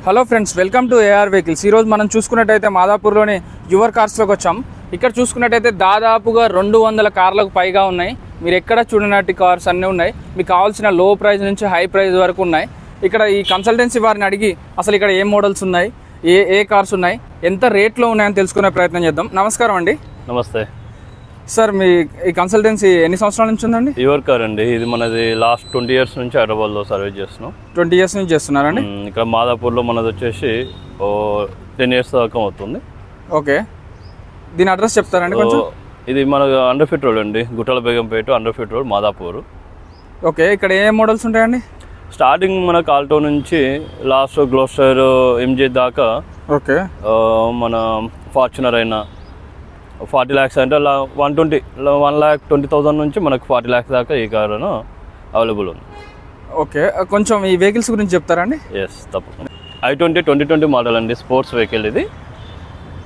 Hello friends, welcome to AR vehicles. ఈరోజు మనం చూసుకున్నట్టయితే మాదాపూర్లోని యువర్ కార్స్లోకి వచ్చాం. ఇక్కడ చూసుకున్నట్టయితే దాదాపుగా 200 కార్లకు పైగా ఉన్నాయి. మీరు ఎక్కడ చూడనట్టి కార్స్ అన్నీ ఉన్నాయి. మీకు కావాల్సిన లో ప్రైస్ నుంచి హై ప్రైస్ వరకు ఉన్నాయి. ఇక్కడ ఈ కన్సల్టెన్సీ వారిని అడిగి అసలు ఇక్కడ ఏ మోడల్స్ ఉన్నాయి, ఏ కార్స్ ఉన్నాయి, ఎంత రేట్లో ఉన్నాయని తెలుసుకునే ప్రయత్నం చేద్దాం. నమస్కారం అండి. నమస్తే సార్, మీ ఈ కన్సల్టెన్సీ ఎన్ని సంవత్సరాల నుంచి ఉందండి? యువర్ కార్ అండి. ఇది మనది లాస్ట్ 20 years నుంచి హైదరాబాద్లో సర్వీస్ చేస్తున్నాం. 20 years నుంచి చేస్తున్నారండి? ఇక్కడ మాదాపూర్లో మనది వచ్చేసి 10 years దాకా అవుతుంది. ఓకే, దీని అడ్రస్ చెప్తారండి కొంచెం? ఇది మన అండర్ ఫిట్ రోడ్ అండి, గుట్టల Begumpet under fit road Madhapur. Okay, ఇక్కడ ఏ మోడల్స్ ఉంటాయండి? స్టార్టింగ్ మనకు ఆల్టో నుంచి లాస్ట్ గ్లోస్టర్ ఎంజే దాకా. ఓకే, మన ఫార్చునర్ అయినా 40 lakhs అంటే 1,20,000 నుంచి మనకు 40 lakhs దాకా ఈ కార్ అవైలబుల్ ఉంది. ఓకే, కొంచెం ఈ వెహికల్స్ గురించి చెప్తారండి? ఎస్, తప్పకుండా. i20 2020 మోడల్ అండి, స్పోర్ట్స్ వెహికల్.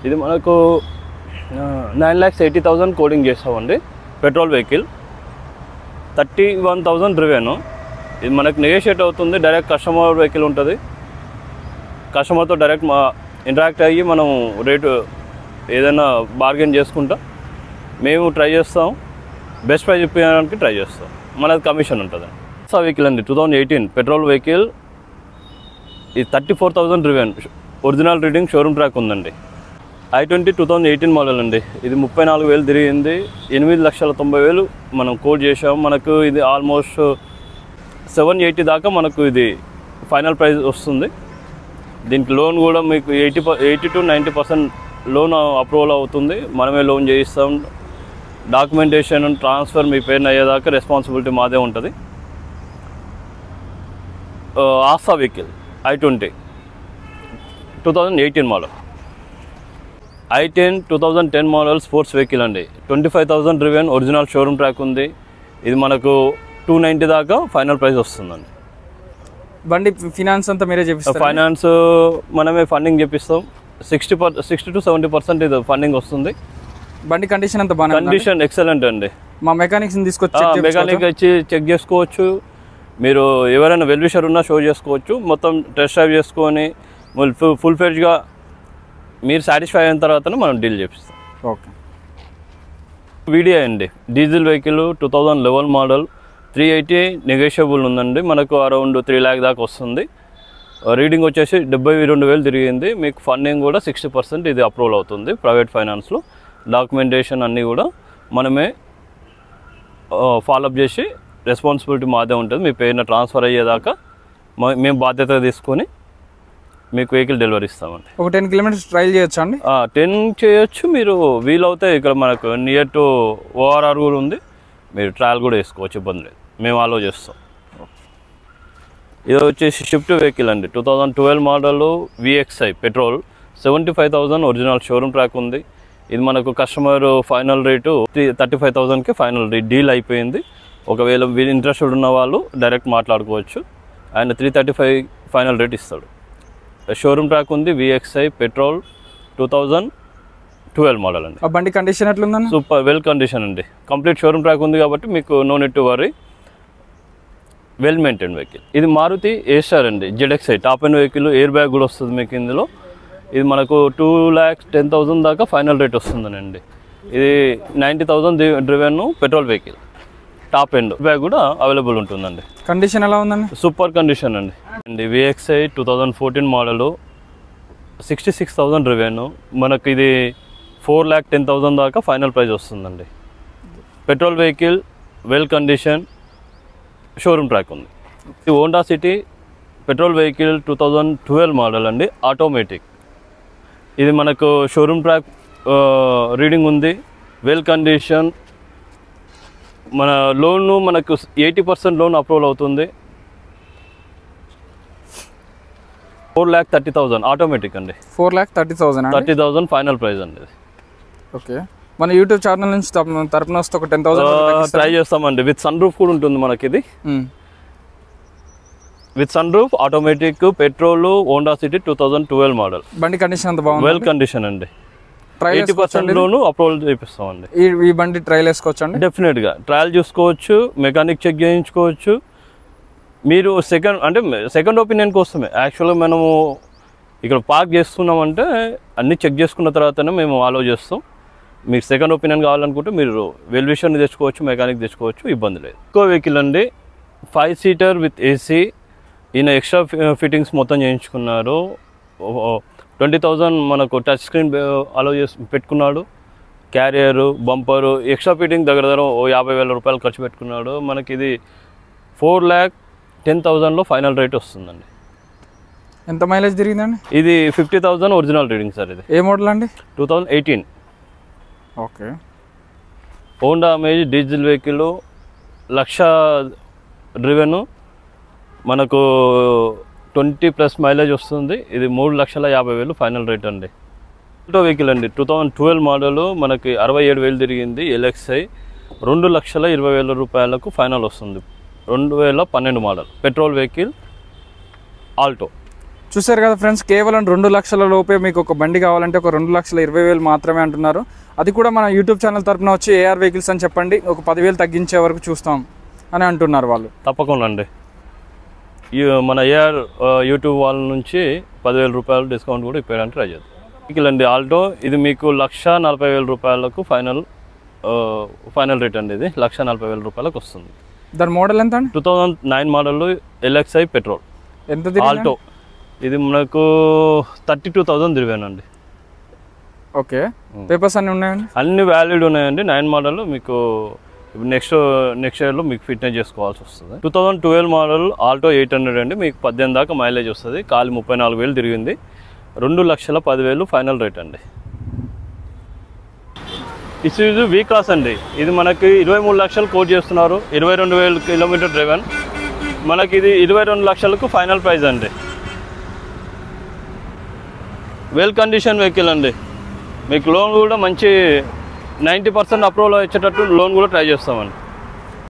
ఇది మనకు 9,80,000 కోడింగ్ చేస్తామండి. Petrol vehicle, 31,000 driven. ఇది మనకు నెగోషియేట్ అవుతుంది. డైరెక్ట్ కస్టమర్ వెహికల్ ఉంటుంది. కస్టమర్తో డైరెక్ట్ ఇంటరాక్ట్ అయ్యి మనం రేటు ఏదైనా బార్గెన్ చేసుకుంటాం. మేము ట్రై చేస్తాం, బెస్ట్ ప్రైస్ ఇప్పించడానికి ట్రై చేస్తాం. మనది కమిషన్ ఉంటుంది. వెహికల్ అండి, 2018 పెట్రోల్ వెహికల్. ఇది 34,000 driven, original reading, showroom track ఉందండి. i20 2018 మోడల్ అండి. ఇది 34,000 తిరిగింది. 8,90,000 మనం కోట్ చేసాం. మనకు ఇది ఆల్మోస్ట్ 780 దాకా మనకు ఇది ఫైనల్ ప్రైస్ వస్తుంది. దీనికి లోన్ కూడా మీకు 80 to 90% లోన్ అప్రూవల్ అవుతుంది. మనమే లోన్ చేయిస్తాం. డాక్యుమెంటేషన్, ట్రాన్స్ఫర్ మీ పేరున అయ్యేదాకా రెస్పాన్సిబిలిటీ మాదే ఉంటుంది. ఆస్తా vehicle i20 2018 model. i10 2010 model sports vehicle అండి. 25,000 డ్రివెన్, ఒరిజినల్ షోరూమ్ ట్రాక్ ఉంది. ఇది మనకు 290 దాకా ఫైనల్ ప్రైస్ వస్తుందండి. బండి ఫినాన్స్ అంతా మీరే చేపిస్తారు? ఫైనాన్స్ మనమే ఫండింగ్ చేపిస్తాం. 60 to 70% ఇది ఫండింగ్ వస్తుంది. బండి కండిషన్ అంతా బాగా? కండిషన్ ఎక్సలెంట్ అండి. మా మెకానిక్స్ని తీసుకొచ్చి మెకానిక్ వచ్చి చెక్ చేసుకోవచ్చు. మీరు ఎవరైనా వెల్విషర్ ఉన్నా షో చేసుకోవచ్చు. మొత్తం టెస్ట్ డ్రైవ్ చేసుకొని ఫుల్ ఫ్లెడ్జ్గా మీరు సాటిస్ఫై అయిన తర్వాతనే మనం డీల్ చేపిస్తాం. ఓకే, వీడియో అండి, డీజిల్ వెహికల్, 2011 మోడల్, 380 నెగోషియబుల్ ఉందండి. మనకు అరౌండ్ 3 lakh దాకా వస్తుంది. రీడింగ్ వచ్చేసి 72,000 తిరిగింది. మీకు ఫండింగ్ కూడా 60% ఇది అప్రూవల్ అవుతుంది ప్రైవేట్ ఫైనాన్స్లో. డాక్యుమెంటేషన్ అన్నీ కూడా మనమే ఫాలోఅప్ చేసి రెస్పాన్సిబిలిటీ మాదే ఉంటుంది. మీ పేరున ట్రాన్స్ఫర్ అయ్యేదాకా మేము బాధ్యత తీసుకొని మీకు వెహికల్ డెలివరీ ఇస్తామండి. ఒక 10 kilometers ట్రైల్ చేయొచ్చు అండి? 10 చేయొచ్చు. మీరు వీలవుతే ఇక్కడ మనకు నియర్ టు ORR కూడా ఉంది. మీరు ట్రయల్ కూడా వేసుకోవచ్చు, ఇబ్బంది లేదు. మేము అలో చేస్తాం. ఇది వచ్చేసి షిఫ్ట్ వెహికల్ అండి, 2012 model, VXI petrol, 75,000 original showroom track ఉంది. ఇది మనకు కస్టమర్ ఫైనల్ రేటు 35,000కి ఫైనల్ డీల్ అయిపోయింది. ఒకవేళ ఇంట్రెస్టెడ్ ఉన్న వాళ్ళు డైరెక్ట్ మాట్లాడుకోవచ్చు. ఆయన 335 ఫైనల్ రేట్ ఇస్తాడు. షోరూమ్ ట్రాక్ ఉంది, VXI పెట్రోల్, 2012 మోడల్ అండి. బండి కండిషన్ ఎట్లుందండి? సూపర్, వెల్ కండిషన్ అండి. కంప్లీట్ షోరూమ్ ట్రాక్ ఉంది కాబట్టి మీకు no need to worry. Well maintain vehicle. ఇది మారుతి A-Star అండి, ZXi top end vehicle. Air bag కూడా వస్తుంది మీకు ఇందులో. ఇది మనకు 2,10,000 దాకా ఫైనల్ రేట్ వస్తుందండి. ఇది 90,000 driven petrol vehicle, top end bag కూడా అవైలబుల్ ఉంటుందండి. కండిషన్ ఎలా ఉందండి? సూపర్ కండిషన్ అండి. VXI 2014 model, 66,000 driven. మనకు ఇది 4,10,000 దాకా ఫైనల్ ప్రైస్ వస్తుందండి. Petrol vehicle, well condition, showroom track ఉంది. ఇది Honda city petrol vehicle, 2012 model అండి, ఆటోమేటిక్. ఇది మనకు షోరూమ్ ట్రాక్ రీడింగ్ ఉంది, వెల్ కండిషన్. మన లోన్ మనకు 80% లోన్ అప్రూవల్ అవుతుంది. 4,30,000 ఆటోమేటిక్ అండి. 4,30,000 30,000 ఫైనల్ ప్రైస్ అండి. ఓకే, మన యూట్యూబ్ ఛానల్ నుంచి తరపున వస్తే ఒక 10,000 ట్రై చేస్తామండి. విత్ సన్ రూఫ్ కూడా ఉంటుంది మనకి. ఇది with sun roof, automatic, petrol, Honda City 2012 model. బండి కండిషన్ అంత బాగుంది, వెల్ కండిషన్ అండి. 80% లోను అప్రూవల్ చేపిస్తామండి. ఈ బండి ట్రయల్ వేసుకోవచ్చు అండి? డెఫినెట్గా ట్రయల్ చూసుకోవచ్చు, మెకానిక్ చెక్ చేయించుకోవచ్చు. మీరు సెకండ్ ఒపీనియన్ కోసమే యాక్చువల్గా మనము ఇక్కడ పార్క్ చేస్తున్నామంటే అన్నీ చెక్ చేసుకున్న తర్వాతనే మేము అలో చేస్తాం. మీకు సెకండ్ ఒపీనియన్ కావాలనుకుంటే మీరు వెల్విషన్ని తెచ్చుకోవచ్చు, మెకానిక్ తెచ్చుకోవచ్చు, ఇబ్బంది లేదు. ఎక్కువ వెహికల్ అండి, 5 సీటర్ విత్ ఏసీ. ఈయన ఎక్స్ట్రా ఫిట్టింగ్స్ మొత్తం చేయించుకున్నారు. 20,000 మనకు టచ్ స్క్రీన్ అలో చేసి పెట్టుకున్నాడు. క్యారియరు, బంపరు, ఎక్స్ట్రా ఫిట్టింగ్ దగ్గర 50,000 రూపాయలు ఖర్చు పెట్టుకున్నాడు. మనకి ఇది 4,10,000లో ఫైనల్ రేట్ వస్తుందండి. ఎంత మైలేజ్ తిరిగిందండి? ఇది 50,000 ఒరిజినల్ రీడింగ్ సార్. ఇది ఏ మోడల్ అండి? 2018. Okay. Honda amaze diesel vehicle, 1,00,000 డ్రివెను, మనకు 20+ మైలేజ్ వస్తుంది. ఇది 3,50,000 ఫైనల్ రేట్ అండి. ఆల్టో వెహికల్ అండి, 2012 మోడలు, మనకి 67,000 తిరిగింది. LXI 2,20,000 రూపాయలకు ఫైనల్ వస్తుంది. 2012 మోడల్ పెట్రోల్ వెహికల్ ఆల్టో. చూసారు కదా ఫ్రెండ్స్, కేవలం 2 లక్షల లోపే మీకు ఒక బండి కావాలంటే ఒక 2,20,000 మాత్రమే అంటున్నారు. అది కూడా మన యూట్యూబ్ ఛానల్ తరపున వచ్చి AR వెహికల్స్ అని చెప్పండి, ఒక 10,000 తగ్గించే వరకు చూస్తాం అని అంటున్నారు వాళ్ళు. తప్పకుండా అండి, మన AR యూట్యూబ్ వాళ్ళ నుంచి 10,000 రూపాయలు డిస్కౌంట్ కూడా ఇప్పేయడానికి ట్రై చేద్దాం. వెహికల్ అండి ఆల్టో, ఇది మీకు 1,40,000 రూపాయలకు ఫైనల్ రేట్ అండి. ఇది 1,40,000 రూపాయలకు వస్తుంది. దాని మోడల్ ఎంత అండి? 2009 మోడల్ LXI పెట్రోల్. ఎంత ఆల్టో ఇది మనకు 32,000 తిరిగానండి. ఓకే. పేపర్స్ అన్నీ ఉన్నాయండి? అన్ని వ్యాలిడ్ ఉన్నాయండి. 9 మోడల్ మీకు నెక్స్ట్ ఇయర్లో మీకు ఫిట్నెస్ చేసుకోవాల్సి వస్తుంది. 2012 మోడల్ ఆల్టో 800 అండి, మీకు 18 దాకా మైలేజ్ వస్తుంది. ఖాళీ 34,000 తిరిగింది. 2,10,000 ఫైనల్ రేట్ అండి. ఇసుజు V క్రాస్ అండి, ఇది మనకి 23 లక్షలు కోట్ చేస్తున్నారు. 22,000 కిలోమీటర్ డ్రైవెన్. మనకి ఇది 22 లక్షలకు ఫైనల్ ప్రైస్ అండి. వెల్ కండిషన్ వెహికల్ అండి, మీకు లోన్ కూడా మంచి 90% అప్రూవల్ వచ్చేటట్టు లోన్ కూడా ట్రై చేస్తామండి.